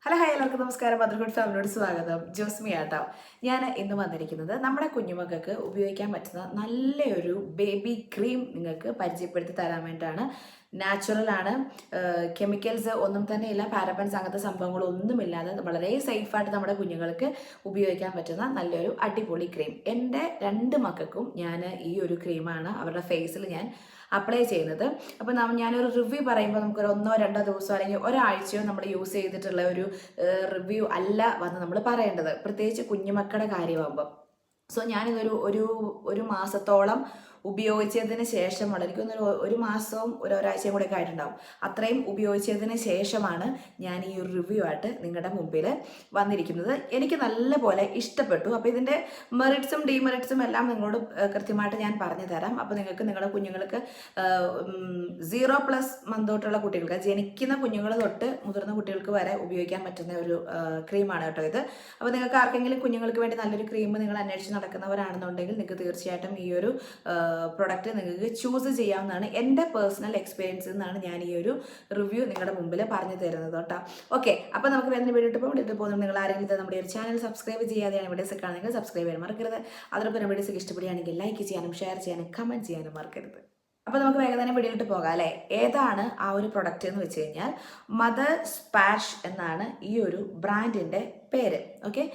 Hello hi എല്ലാവർക്കും നമസ്കാരം. Motherhood ഫാമിലിയോട് സ്വാഗതം. ജോസ്മി ആട്ടോ. ഞാൻ ഇന്ന് വന്നിരിക്കുന്നത് നമ്മുടെ കുഞ്ഞുമക്കൾക്ക് ഉപയോഗിക്കാൻ പറ്റുന്ന നല്ലൊരു ബേബി ക്രീം നിങ്ങൾക്ക് പരിചയപ്പെടുത്തി തരാൻ വേണ്ടിയിട്ടാണ്. നാച്ചുറൽ ആണ്, കെമിക്കൽസ് ഒന്നും തന്നെ ഇല്ല, പാരബൻസ് അങ്ങനത്തെ സംഭവങ്ങളൊന്നുമില്ലാതെ വളരെ സേഫായിട്ട് നമ്മുടെ കുഞ്ഞുങ്ങൾക്ക് ഉപയോഗിക്കാൻ പറ്റുന്ന നല്ലൊരു അടിപൊളി ക്രീം. എൻ്റെ രണ്ട് മക്കൾക്കും ഞാൻ ഈ ഒരു ക്രീമാണ് അവരുടെ ഫേസിൽ ഞാൻ അപ്ലൈ ചെയ്യുന്നത്. അപ്പോൾ ഞാനൊരു റിവ്യൂ പറയുമ്പോൾ നമുക്കൊരു 1-2 ദിവസം അല്ലെങ്കിൽ ഒരാഴ്ചയോ നമ്മൾ യൂസ് ചെയ്തിട്ടുള്ള ഒരു റിവ്യൂ അല്ല വന്ന് നമ്മൾ പറയേണ്ടത്, പ്രത്യേകിച്ച് കുഞ്ഞുമക്കളുടെ കാര്യമാകുമ്പോൾ. സോ ഞാനിതൊരു ഒരു ഒരു മാസത്തോളം ഉപയോഗിച്ചതിന് ശേഷമാണ്, എനിക്കൊന്നൊരു ഒരു മാസവും ഒരാഴ്ചയും കൂടെ ഒക്കെ ആയിട്ടുണ്ടാവും, അത്രയും ഉപയോഗിച്ചതിന് ശേഷമാണ് ഞാൻ ഈ ഒരു റിവ്യൂ ആയിട്ട് നിങ്ങളുടെ മുമ്പിൽ വന്നിരിക്കുന്നത്. എനിക്ക് നല്ലപോലെ ഇഷ്ടപ്പെട്ടു. അപ്പോൾ ഇതിൻ്റെ മെറിറ്റ്സും ഡിമെറിറ്റ്സും എല്ലാം നിങ്ങളോട് കൃത്യമായിട്ട് ഞാൻ പറഞ്ഞു തരാം. അപ്പോൾ നിങ്ങൾക്ക് നിങ്ങളുടെ കുഞ്ഞുങ്ങൾക്ക് 0+ മന്ത് തൊട്ടുള്ള കുട്ടികൾക്ക്, ജനിക്കുന്ന കുഞ്ഞുങ്ങൾ തൊട്ട് മുതിർന്ന കുട്ടികൾക്ക് വരെ ഉപയോഗിക്കാൻ പറ്റുന്ന ഒരു ക്രീമാണ് കേട്ടോ ഇത്. അപ്പോൾ നിങ്ങൾക്ക് ആർക്കെങ്കിലും കുഞ്ഞുങ്ങൾക്ക് വേണ്ടി നല്ലൊരു ക്രീം നിങ്ങൾ അന്വേഷിച്ച് നടക്കുന്നവരാണെന്നുണ്ടെങ്കിൽ നിങ്ങൾക്ക് തീർച്ചയായിട്ടും ഈ ഒരു പ്രൊഡക്റ്റ് നിങ്ങൾക്ക് ചൂസ് ചെയ്യാവുന്നതാണ്. എൻ്റെ പേഴ്സണൽ എക്സ്പീരിയൻസിൽ നിന്നാണ് ഞാൻ ഈ ഒരു റിവ്യൂ നിങ്ങളുടെ മുമ്പിൽ പറഞ്ഞു തരുന്നത് കേട്ടോ. ഓക്കെ, അപ്പോൾ നമുക്ക് വേറെ വീഡിയോ പോകുന്നത് നിങ്ങൾ ആരെങ്കിലും നമ്മുടെ ഒരു ചാനൽ സബ്സ്ക്രൈബ് ചെയ്യാതെയാണ് വീഡിയോസ് കാണുന്നെങ്കിൽ സബ്സ്ക്രൈബ് ചെയ്യാൻ മറക്കരുത്. അതോടൊപ്പം വീഡിയോസ് ഇഷ്ടപ്പെടുകയാണെങ്കിൽ ലൈക്ക് ചെയ്യാനും ഷെയർ ചെയ്യാനും കമൻറ്റ് ചെയ്യാനും മറക്കരുത്. അപ്പോൾ നമുക്ക് വേഗം തന്നെ വീഡിയോയിലോട്ട് പോകാം അല്ലേ. ഏതാണ് ആ ഒരു പ്രൊഡക്റ്റ് എന്ന് വെച്ച് കഴിഞ്ഞാൽ മദർ സ്പാഷ് എന്നാണ് ഈ ഒരു ബ്രാൻഡിൻ്റെ പേര്. ഓക്കെ,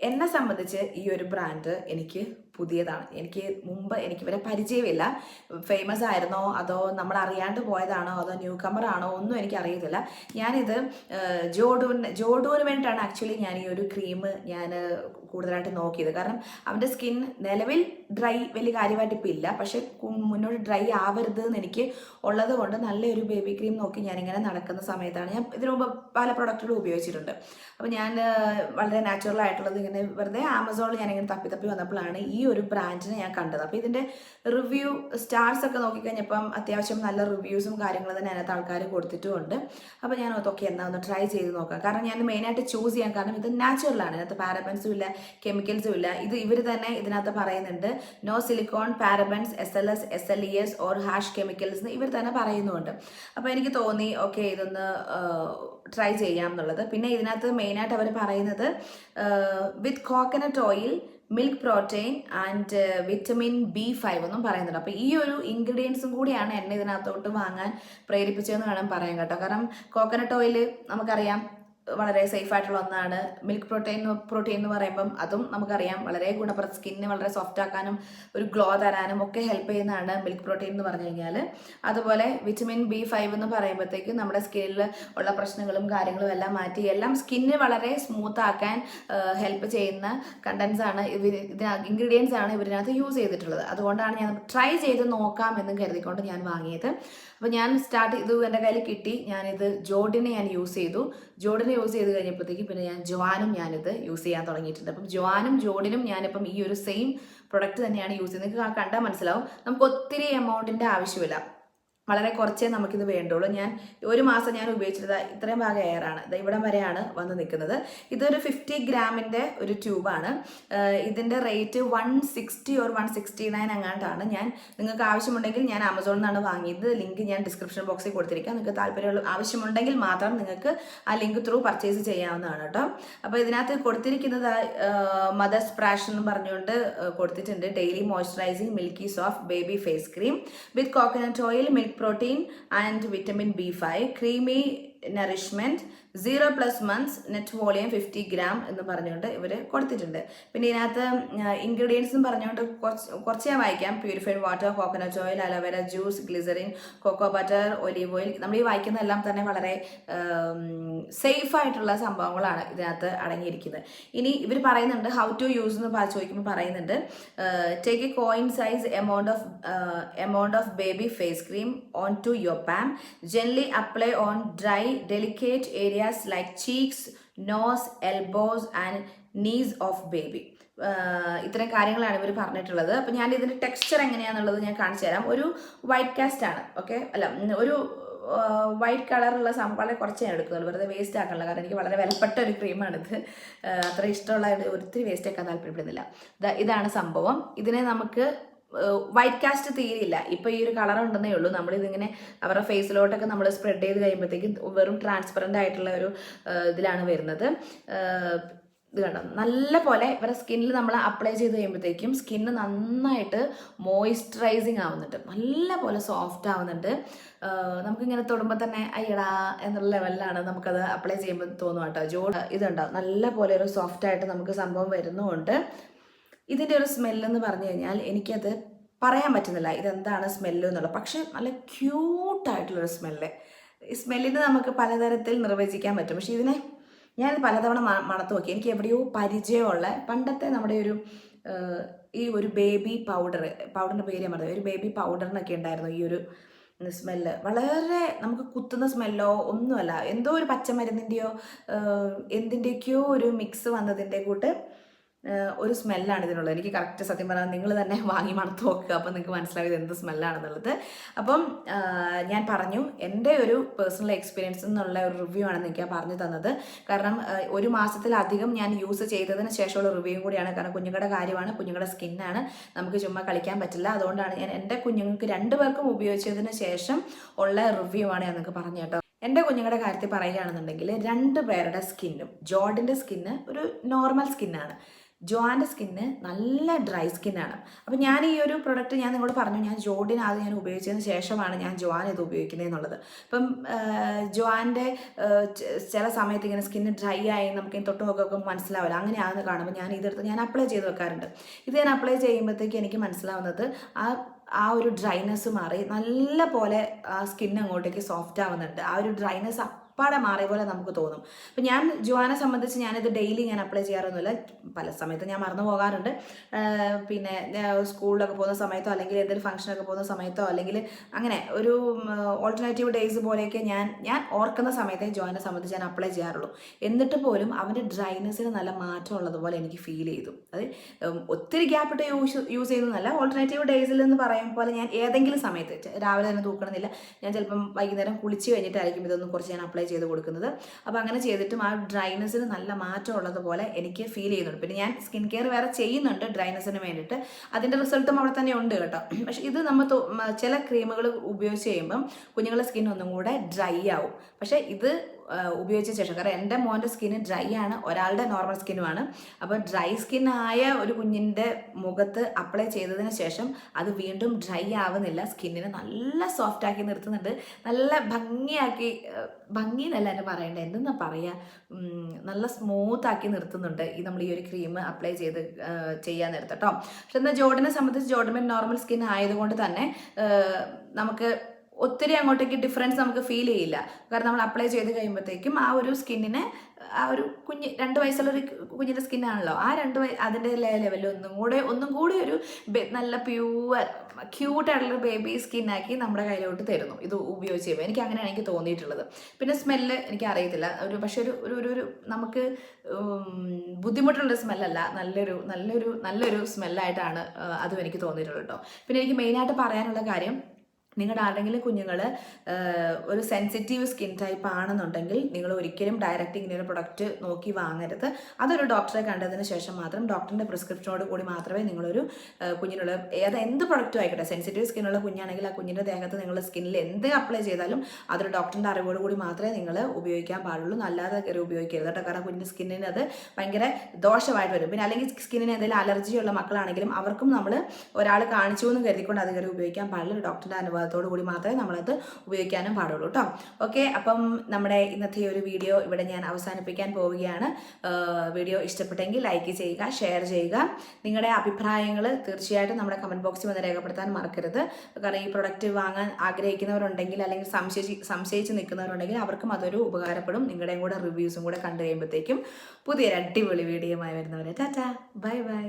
എന്നെ സംബന്ധിച്ച് ഈ ഒരു ബ്രാൻഡ് എനിക്ക് പുതിയതാണ്. എനിക്ക് ഇവരെ പരിചയമില്ല. ഫേമസ് ആയിരുന്നോ അതോ നമ്മൾ അറിയാണ്ട് പോയതാണോ അതോ ന്യൂ കമർ ആണോ ഒന്നും എനിക്ക് അറിയത്തില്ല. ഞാനിത് ജോഡുവിന് വേണ്ടിയിട്ടാണ് ആക്ച്വലി ഞാൻ ഈ ഒരു ക്രീം ഞാൻ കൂടുതലായിട്ട് നോക്കിയത്. കാരണം അവൻ്റെ സ്കിൻ നിലവിൽ ഡ്രൈ വലിയ കാര്യമായിട്ട് ഇപ്പോൾ ഇല്ല, പക്ഷെ മുന്നോട്ട് ഡ്രൈ ആവരുത് എന്ന് എനിക്ക് ഉള്ളത് കൊണ്ട് നല്ലൊരു ബേബി ക്രീം നോക്കി ഞാനിങ്ങനെ നടക്കുന്ന സമയത്താണ് ഞാൻ ഇതിനു മുമ്പ് പല പ്രൊഡക്റ്റുകളും ഉപയോഗിച്ചിട്ടുണ്ട്. അപ്പോൾ ഞാൻ വളരെ നാച്ചുറൽ ആയിട്ടുള്ളത് ഇങ്ങനെ വെറുതെ ആമസോണിൽ ഞാനിങ്ങനെ തപ്പി വന്നപ്പോഴാണ് ഈ ഒരു ബ്രാൻഡിനെ ഞാൻ കണ്ടത്. അപ്പോൾ ഇതിൻ്റെ റിവ്യൂ സ്റ്റാർസ് ഒക്കെ നോക്കിക്കഴിഞ്ഞപ്പം അത്യാവശ്യം നല്ല റിവ്യൂസും കാര്യങ്ങളും തന്നെ അതിനകത്ത് ആൾക്കാർ കൊടുത്തിട്ടുമുണ്ട്. അപ്പോൾ ഞാൻ ഓക്കെ എന്നാൽ ഒന്ന് ട്രൈ ചെയ്ത് നോക്കാം. കാരണം ഞാൻ മെയിനായിട്ട് ചൂസ് ചെയ്യാൻ കാരണം ഇത് നാച്ചുറലാണ്, ഇതിനകത്ത് പാരബൻസും ഇല്ല, കെമിക്കൽസും ഇല്ല. ഇവർ തന്നെ ഇതിനകത്ത് പറയുന്നുണ്ട് no silicone, parabens, SLS, SLES or harsh chemicals എന്ന് ഇവർ തന്നെ പറയുന്നുമുണ്ട്. അപ്പോൾ എനിക്ക് തോന്നി ഓക്കെ ഇതൊന്ന് ട്രൈ ചെയ്യാം എന്നുള്ളത്. പിന്നെ ഇതിനകത്ത് മെയിനായിട്ട് അവർ പറയുന്നത് വിത്ത് coconut oil, milk protein and vitamin B5 എന്നും പറയുന്നുണ്ട്. അപ്പോൾ ഈ ഒരു ഇൻഗ്രീഡിയൻസും കൂടിയാണ് എന്നെ ഇതിനകത്തോട്ട് വാങ്ങാൻ പ്രേരിപ്പിച്ചതെന്ന് വേണം പറയാൻ കേട്ടോ. കാരണം കോക്കനട്ട് ഓയിൽ നമുക്കറിയാം വളരെ സേഫ് ആയിട്ടുള്ള ഒന്നാണ്. മിൽക്ക് പ്രോട്ടീൻ എന്ന് പറയുമ്പം അതും നമുക്കറിയാം വളരെ സ്കിന്നിന് വളരെ സോഫ്റ്റ് ആക്കാനും ഒരു ഗ്ലോ തരാനും ഒക്കെ ഹെൽപ്പ് ചെയ്യുന്നതാണ് മിൽക്ക് പ്രോട്ടീൻ എന്ന് പറഞ്ഞു കഴിഞ്ഞാൽ. അതുപോലെ വിറ്റമിൻ B5 എന്ന് പറയുമ്പോഴത്തേക്കും നമ്മുടെ സ്കിന്നിൽ ഉള്ള പ്രശ്നങ്ങളും കാര്യങ്ങളും എല്ലാം മാറ്റി എല്ലാം സ്കിന്നിന് വളരെ സ്മൂത്ത് ആക്കാൻ ഹെൽപ്പ് ചെയ്യുന്ന കണ്ടൻസ് ആണ് ഇൻഗ്രീഡിയൻസ് ആണ് ഇവരിനകത്ത് യൂസ് ചെയ്തിട്ടുള്ളത്. അതുകൊണ്ടാണ് ഞാൻ ട്രൈ ചെയ്ത് നോക്കാം എന്ന് കരുതിക്കൊണ്ട് ഞാൻ വാങ്ങിയത്. അപ്പോൾ ഞാൻ ഇത് എൻ്റെ കയ്യിൽ കിട്ടി. ഞാനിത് ജോഡിനെ ഞാൻ യൂസ് ചെയ്തു. ജോഡിനെ യൂസ് ചെയ്ത് കഴിഞ്ഞപ്പോഴത്തേക്ക് പിന്നെ ഞാനിത് യൂസ് ചെയ്യാൻ തുടങ്ങിയിട്ടുണ്ട്. അപ്പം ജോഡിനും ഞാനിപ്പം ഈ ഒരു സെയിം പ്രൊഡക്റ്റ് തന്നെയാണ് യൂസ് ചെയ്യുന്നത്. നിങ്ങൾക്ക് കണ്ടാൽ മനസ്സിലാവും നമുക്ക് ഒത്തിരി എമൗണ്ടിൻ്റെ ആവശ്യമില്ല, വളരെ കുറച്ചേ നമുക്കിത് വേണ്ടുള്ളൂ. ഒരു മാസം ഞാൻ ഉപയോഗിച്ചത് ഇത്രയും ഭാഗം എയറാണ്, ഇവിടം വരെയാണ് വന്ന് നിൽക്കുന്നത്. ഇതൊരു 50 ഗ്രാമിൻ്റെ ഒരു ട്യൂബാണ്. ഇതിൻ്റെ റേറ്റ് 160 or 169 അങ്ങാണ്ടാണ്. നിങ്ങൾക്ക് ആവശ്യമുണ്ടെങ്കിൽ ഞാൻ ആമസോണിൽ നിന്നാണ് വാങ്ങിയത്. ലിങ്ക് ഞാൻ ഡിസ്ക്രിപ്ഷൻ ബോക്സിൽ കൊടുത്തിരിക്കാം. നിങ്ങൾക്ക് താല്പര്യമുള്ള ആവശ്യമുണ്ടെങ്കിൽ മാത്രം നിങ്ങൾക്ക് ആ ലിങ്ക് ത്രൂ പർച്ചേസ് ചെയ്യാവുന്നതാണ് കേട്ടോ. അപ്പോൾ ഇതിനകത്ത് കൊടുത്തിരിക്കുന്നത് മദർ സ്പ്രാഷ് എന്ന് പറഞ്ഞുകൊണ്ട് കൊടുത്തിട്ടുണ്ട്. Daily moisturising milky soft baby face cream with coconut oil, milk protein and vitamin B5, creamy nourishment, 0+ months, net volume 50 gram എന്ന് പറഞ്ഞുകൊണ്ട് ഇവർ കൊടുത്തിട്ടുണ്ട്. പിന്നെ ഇതിനകത്ത് ഇൻഗ്രീഡിയൻസും പറഞ്ഞുകൊണ്ട് കുറച്ച് ഞാൻ വായിക്കാം. Purified water, coconut oil, aloe vera juice, glycerin, cocoa butter, olive oil. നമ്മൾ ഈ വായിക്കുന്നതെല്ലാം തന്നെ വളരെ സേഫ് ആയിട്ടുള്ള സംഭവങ്ങളാണ് ഇതിനകത്ത് അടങ്ങിയിരിക്കുന്നത്. ഇനി ഇവർ പറയുന്നുണ്ട് ഹൗ ടു യൂസ് എന്ന് ചോദിക്കുമ്പോൾ പറയുന്നുണ്ട് take A coin size amount of baby face cream onto your palm, gently apply on dry delicate areas like cheeks, nose, elbows and knees of baby. ഇത്രയും കാര്യങ്ങളാണ് ഇവർ പറഞ്ഞിട്ടുള്ളത്. അപ്പോൾ ഞാൻ ഇതിൻ്റെ ടെക്സ്ചർ എങ്ങനെയാണെന്നുള്ളത് ഞാൻ കാണിച്ചു തരാം. ഒരു വൈറ്റ് കാസ്റ്റ് ആണ്, ഓക്കെ, ഒരു വൈറ്റ് കളറുള്ള വളരെ കുറച്ച് ഞാൻ എടുക്കുന്നുള്ളൂ, വെറുതെ വേസ്റ്റ് ആക്കാനുള്ള. കാരണം എനിക്ക് വളരെ വിലപ്പെട്ട ഒരു ക്രീമാണിത്. അത്ര ഇഷ്ടമുള്ള ഒത്തിരി വേസ്റ്റ് ആക്കാൻ താല്പര്യപ്പെടുന്നില്ല. ഇതാണ് സംഭവം. ഇതിനെ നമുക്ക് വൈറ്റ് കാസ്റ്റ് തീരില്ല. ഇപ്പോൾ ഈ ഒരു കളർ ഉണ്ടെന്നേ ഉള്ളൂ. നമ്മളിതിങ്ങനെ അവരുടെ ഫേസിലോട്ടൊക്കെ നമ്മൾ സ്പ്രെഡ് ചെയ്ത് കഴിയുമ്പോഴത്തേക്കും വെറും ട്രാൻസ്പെറൻ്റ് ആയിട്ടുള്ള ഒരു ഇതിലാണ് വരുന്നത്. ഇത് കണ്ടോ, നല്ല പോലെ ഇവരുടെ സ്കിന്നിൽ നമ്മൾ അപ്ലൈ ചെയ്ത് കഴിയുമ്പോഴത്തേക്കും സ്കിന്ന് നന്നായിട്ട് മോയിസ്ചറൈസിങ് ആവുന്നുണ്ട്, നല്ല പോലെ സോഫ്റ്റ് ആവുന്നുണ്ട്. നമുക്കിങ്ങനെ തൊടുമ്പോൾ തന്നെ അയ്യടാ എന്നുള്ള ലെവലിലാണ് നമുക്കത് അപ്ലൈ ചെയ്യുമ്പോൾ തോന്നും കേട്ടോ. ഇതുണ്ടോ, നല്ല പോലെ ഒരു സോഫ്റ്റായിട്ട് നമുക്ക് സംഭവം വരുന്നുമുണ്ട്. ഇതിൻ്റെ ഒരു സ്മെല്ലെന്ന് പറഞ്ഞു കഴിഞ്ഞാൽ എനിക്കത് പറയാൻ പറ്റുന്നില്ല ഇതെന്താണ് സ്മെല്ല് എന്നുള്ളത്. പക്ഷേ നല്ല ക്യൂട്ടായിട്ടുള്ളൊരു സ്മെല്ല്. ഈ സ്മെല്ലിന് നമുക്ക് പലതരത്തിൽ നിർവചിക്കാൻ പറ്റും. പക്ഷേ ഇതിനെ ഞാൻ പലതവണ മണത്ത് നോക്കി. എനിക്ക് എവിടെയോ പരിചയമുള്ള പണ്ടത്തെ നമ്മുടെ ഈ ഒരു ബേബി പൗഡറിൻ്റെ പേര് ഞാൻ പറഞ്ഞത്, ഒരു ബേബി പൗഡറിനൊക്കെ ഉണ്ടായിരുന്നു ഈ ഒരു സ്മെല്ല്. വളരെ നമുക്ക് കുത്തുന്ന സ്മെല്ലോ ഒന്നുമല്ല, എന്തോ ഒരു പച്ചമരുന്നിൻ്റെയോ എന്തിൻ്റെയൊക്കെയോ ഒരു മിക്സ് വന്നതിൻ്റെ കൂട്ട് ഒരു സ്മെല്ലാണ് ഇതിനുള്ളത്. എനിക്ക് കറക്റ്റ് സത്യം പറഞ്ഞാൽ നിങ്ങൾ തന്നെ വാങ്ങി മണത്ത് നോക്കുക, അപ്പം നിങ്ങൾക്ക് മനസ്സിലായത് എന്ത് സ്മെല്ലാണെന്നുള്ളത്. അപ്പം ഞാൻ പറഞ്ഞു എൻ്റെ ഒരു പേഴ്സണൽ എക്സ്പീരിയൻസ് എന്നുള്ള ഒരു റിവ്യൂ ആണ് എനിക്ക് പറഞ്ഞു തന്നത്. കാരണം ഒരു മാസത്തിലധികം ഞാൻ യൂസ് ചെയ്തതിന് ശേഷമുള്ള റിവ്യൂ കൂടിയാണ്. കാരണം കുഞ്ഞുങ്ങളുടെ കാര്യമാണ്, കുഞ്ഞുങ്ങളുടെ സ്കിന്നാണ്, നമുക്ക് ചുമ്മാ കളിക്കാൻ പറ്റില്ല. അതുകൊണ്ടാണ് ഞാൻ എൻ്റെ കുഞ്ഞുങ്ങൾക്ക് 2 പേർക്കും ഉപയോഗിച്ചതിന് ശേഷം ഉള്ള റിവ്യൂ ആണ് ഞാൻ നിങ്ങൾക്ക് പറഞ്ഞു കേട്ടോ. എൻ്റെ കുഞ്ഞുങ്ങളുടെ കാര്യത്തിൽ പറയുകയാണെന്നുണ്ടെങ്കിൽ 2 പേരുടെ സ്കിന്നും, ജോർഡിൻ്റെ സ്കിന്ന് ഒരു നോർമൽ സ്കിന്നാണ്, ജോൻ്റെ സ്കിന്ന് നല്ല ഡ്രൈ സ്കിന്നാണ്. അപ്പം ഞാൻ ഈ ഒരു പ്രൊഡക്റ്റ് ഞാൻ നിങ്ങളോട് പറഞ്ഞു, ഞാൻ ജോർഡിന് ആദ്യം ഞാൻ ഉപയോഗിച്ചതിന് ശേഷമാണ് ഞാൻ ജോൻ ഇത് ഉപയോഗിക്കുന്നത് എന്നുള്ളത്. അപ്പം ജോൻ്റെ ചില സമയത്ത് ഇങ്ങനെ സ്കിന്ന് ഡ്രൈ ആയി നമുക്ക് തൊട്ട് നോക്കൊക്കെ മനസ്സിലാവില്ല. അങ്ങനെയാണെന്ന് കാണുമ്പോൾ ഞാൻ ഇതെടുത്ത് ഞാൻ അപ്ലൈ ചെയ്ത് വെക്കാറുണ്ട്. ഇത് ഞാൻ അപ്ലൈ ചെയ്യുമ്പോഴത്തേക്ക് എനിക്ക് മനസ്സിലാവുന്നത് ആ ഒരു ഡ്രൈനെസ് മാറി നല്ല പോലെ ആ സ്കിൻ അങ്ങോട്ടേക്ക് സോഫ്റ്റ് ആവുന്നുണ്ട്. ആ ഒരു ഡ്രൈനെസ് അപ്പാടെ മാറിയ പോലെ നമുക്ക് തോന്നും. അപ്പം ഞാൻ ജോനെ സംബന്ധിച്ച് ഞാനിത് ഡെയിലി ഞാൻ അപ്ലൈ ചെയ്യാറൊന്നുമില്ല. പല സമയത്ത് ഞാൻ മറന്നു പോകാറുണ്ട്. പിന്നെ സ്കൂളിലൊക്കെ പോകുന്ന സമയത്തോ അല്ലെങ്കിൽ എന്തെങ്കിലും ഫംഗ്ഷനൊക്കെ പോകുന്ന സമയത്തോ അല്ലെങ്കിൽ അങ്ങനെ ഒരു ഓൾട്ടർനേറ്റീവ് ഡേയ്സ് പോലെയൊക്കെ ഞാൻ ഓർക്കുന്ന സമയത്തേ ജോനെ സംബന്ധിച്ച് ഞാൻ അപ്ലൈ ചെയ്യാറുള്ളൂ. എന്നിട്ട് പോലും അവൻ്റെ ഡ്രൈനെസ്സിന് നല്ല മാറ്റം ഉള്ളതുപോലെ എനിക്ക് ഫീൽ ചെയ്തു. അത് ഒത്തിരി ഗ്യാപ്പിട്ട് യൂസ് ചെയ്യുന്നതല്ല, ഓൾട്ടർനേറ്റീവ് ഡേയ്സിൽ എന്ന് പറയും പോലെ ഞാൻ ഏതെങ്കിലും സമയത്ത് രാവിലെ തന്നെ തൂക്കണമെന്നില്ല, ഞാൻ ചിലപ്പം വൈകുന്നേരം കുളിച്ച് കഴിഞ്ഞിട്ടായിരിക്കും ഇതൊന്നും കുറച്ച് ഞാൻ അപ്ലൈ ചെയ്ത് കൊടുക്കുന്നത്. അപ്പോൾ അങ്ങനെ ചെയ്തിട്ടും ആ ഡ്രൈനെസ്സിന് നല്ല മാറ്റം ഉള്ളതുപോലെ എനിക്ക് ഫീൽ ചെയ്യുന്നുണ്ട്. പിന്നെ ഞാൻ സ്കിൻ കെയർ വേറെ ചെയ്യുന്നുണ്ട് ഡ്രൈനെസ്സിന് വേണ്ടിയിട്ട്, അതിൻ്റെ റിസൾട്ടും അവിടെ തന്നെ ഉണ്ട് കേട്ടോ. പക്ഷേ ഇത് നമ്മൾ ചില ക്രീമുകൾ ഉപയോഗിച്ച് കഴിയുമ്പം കുഞ്ഞുങ്ങളുടെ സ്കിൻ ഒന്നും കൂടെ ഡ്രൈ ആവും. പക്ഷേ ഇത് ഉപയോഗിച്ച ശേഷം, കാരണം എൻ്റെ മോൻ്റെ സ്കിന്ന് ഡ്രൈ ആണ്, ഒരാളുടെ നോർമൽ സ്കിന്നുമാണ്. അപ്പോൾ ഡ്രൈ സ്കിന്നായ ഒരു കുഞ്ഞിൻ്റെ മുഖത്ത് അപ്ലൈ ചെയ്തതിന് ശേഷം അത് വീണ്ടും ഡ്രൈ ആവുന്നില്ല, സ്കിന്നിനെ നല്ല സോഫ്റ്റാക്കി നിർത്തുന്നുണ്ട്, നല്ല ഭംഗി എന്നല്ല എന്നെ പറയേണ്ടത്, എന്തെന്നാ പറയുക, നല്ല സ്മൂത്താക്കി നിർത്തുന്നുണ്ട് നമ്മൾ ഈ ഒരു ക്രീം അപ്ലൈ ചെയ്യാൻ നേരത്തെ കേട്ടോ. പക്ഷെ എന്നാൽ ജോർഡിനെ സംബന്ധിച്ച് ജോർഡിന് നോർമൽ സ്കിൻ ആയതുകൊണ്ട് തന്നെ നമുക്ക് ഒത്തിരി അങ്ങോട്ടേക്ക് ഡിഫറൻസ് നമുക്ക് ഫീൽ ചെയ്യില്ല. കാരണം നമ്മൾ അപ്ലൈ ചെയ്ത് കഴിയുമ്പോഴത്തേക്കും ആ ഒരു സ്കിന്നിനെ, ആ ഒരു 2 വയസ്സുള്ളൊരു കുഞ്ഞിൻ്റെ സ്കിന്നാണല്ലോ, ആ അതിൻ്റെ ലെവലിൽ ഒന്നും കൂടി ഒരു നല്ല ക്യൂട്ടായിട്ടുള്ളൊരു ബേബി സ്കിന്നാക്കി നമ്മുടെ കയ്യിലോട്ട് തരുന്നു ഇത് ഉപയോഗിച്ച് ചെയ്യുമ്പോൾ. എനിക്ക് അങ്ങനെയാണ് എനിക്ക് തോന്നിയിട്ടുള്ളത്. പിന്നെ സ്മെല്ല് എനിക്ക് അറിയത്തില്ല, പക്ഷേ ഒരു നമുക്ക് ബുദ്ധിമുട്ടുള്ള സ്മെല്ലല്ല, നല്ലൊരു സ്മെല്ലായിട്ടാണ് അതും എനിക്ക് തോന്നിയിട്ടുള്ളത് കേട്ടോ. പിന്നെ എനിക്ക് മെയിനായിട്ട് പറയാനുള്ള കാര്യം, നിങ്ങളുടെ ആരുടെങ്കിലും കുഞ്ഞുങ്ങൾ ഒരു സെൻസിറ്റീവ് സ്കിൻ ടൈപ്പ് ആണെന്നുണ്ടെങ്കിൽ നിങ്ങൾ ഒരിക്കലും ഡയറക്റ്റ് ഇങ്ങനെ ഒരു പ്രൊഡക്റ്റ് നോക്കി വാങ്ങരുത്. അതൊരു ഡോക്ടറെ കണ്ടതിന് ശേഷം മാത്രം, ഡോക്ടറിൻ്റെ പ്രിസ്ക്രിപ്ഷനോട് കൂടി മാത്രമേ നിങ്ങളൊരു കുഞ്ഞിനുള്ള എന്ത് പ്രൊഡക്റ്റും ആയിക്കോട്ടെ, സെൻസിറ്റീവ് സ്കിന്നുള്ള കുഞ്ഞാണെങ്കിൽ ആ കുഞ്ഞിൻ്റെ ദേഹത്ത് നിങ്ങളുടെ സ്കിന്നിൽ എന്ത് അപ്ലൈ ചെയ്താലും അതൊരു ഡോക്ടറിൻ്റെ അറിവോട് കൂടി മാത്രമേ നിങ്ങൾ ഉപയോഗിക്കാൻ പാടുള്ളൂ. അല്ലാതെ കയറി ഉപയോഗിക്കരുത് കേട്ടോ. കാരണം കുഞ്ഞിൻ്റെ സ്കിന്നിന് അത് ഭയങ്കര ദോഷമായിട്ട് വരും. പിന്നെ അല്ലെങ്കിൽ സ്കിന്നിന് എന്തെങ്കിലും അലർജിയുള്ള മക്കളാണെങ്കിലും അവർക്കും നമ്മൾ ഒരാൾ കാണിച്ചു എന്ന് കരുതിക്കൊണ്ട് അത് കയറി ഉപയോഗിക്കാൻ പാടില്ല. ഡോക്ടറിൻ്റെ അനുഭവത്തോടു കൂടി മാത്രമേ നമ്മളത് ഉപയോഗിക്കാനും പാടുള്ളൂ കേട്ടോ. ഓക്കെ, അപ്പം നമ്മുടെ ഇന്നത്തെ ഒരു വീഡിയോ ഇവിടെ ഞാൻ അവസാനിപ്പിക്കാൻ പോവുകയാണ്. വീഡിയോ ഇഷ്ടപ്പെട്ടെങ്കിൽ ലൈക്ക് ചെയ്യുക, ഷെയർ ചെയ്യുക. നിങ്ങളുടെ അഭിപ്രായങ്ങൾ തീർച്ചയായിട്ടും നമ്മുടെ കമൻറ്റ് ബോക്സിൽ വന്ന് രേഖപ്പെടുത്താൻ മറക്കരുത്. കാരണം ഈ പ്രൊഡക്റ്റ് വാങ്ങാൻ ആഗ്രഹിക്കുന്നവരുണ്ടെങ്കിൽ അല്ലെങ്കിൽ സംശയിച്ച് നിൽക്കുന്നവരുണ്ടെങ്കിൽ അവർക്കും അതൊരു ഉപകാരപ്പെടും. നിങ്ങളുടെയും കൂടെ റിവ്യൂസും കൂടെ കണ്ടു കഴിയുമ്പോഴത്തേക്കും പുതിയൊരു അടിപൊളി വീഡിയോയുമായി വരുന്നവരെ ടാറ്റാ, ബൈ ബൈ.